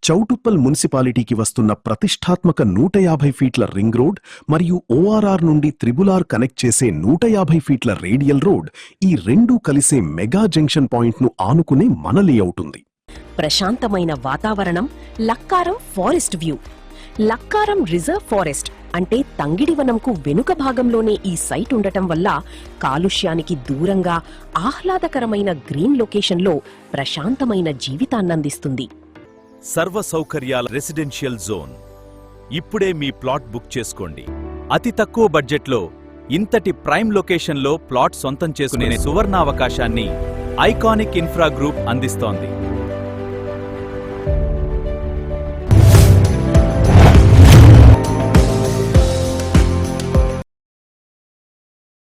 చౌటుప్పల్ మున్సిపాలిటీకి వస్తున్న ప్రతిష్టాత్మక 150 ఫీట్ల రింగ్ రోడ్ మరియు ఓఆర్ఆర్ నుండి త్రిబులార్ కనెక్ట్ చేసే 150 ఫీట్ల రేడియల్ రోడ్ ఈ రెండూ కలిసే మెగా జంక్షన్ పాయింట్ను ఆనుకునే మన లేఅవుట్ ఉంది. ప్రశాంతమైన వాతావరణం, Lakkaram forest view. Lakkaram reserve forest అంటే తంగిడివనంకు వెనుక భాగంలోనే ఈ సైట్ ఉండటం వల్ల కాలుష్యానికి దూరంగా ఆహ్లాదకరమైన గ్రీన్ లొకేషన్లో ప్రశాంతమైన జీవితాన్నందిస్తుంది. సర్వ సౌకర్యాల రెసిడెన్షియల్ జోన్. ఇప్పుడే మీ ప్లాట్ బుక్ చేసుకోండి. అతి తక్కువ బడ్జెట్లో ఇంతటి ప్రైమ్ లొకేషన్లో ప్లాట్ సొంతం చేసుకునే సువర్ణావకాశాన్ని ఐకానిక్ ఇన్ఫ్రా గ్రూప్ అందిస్తోంది.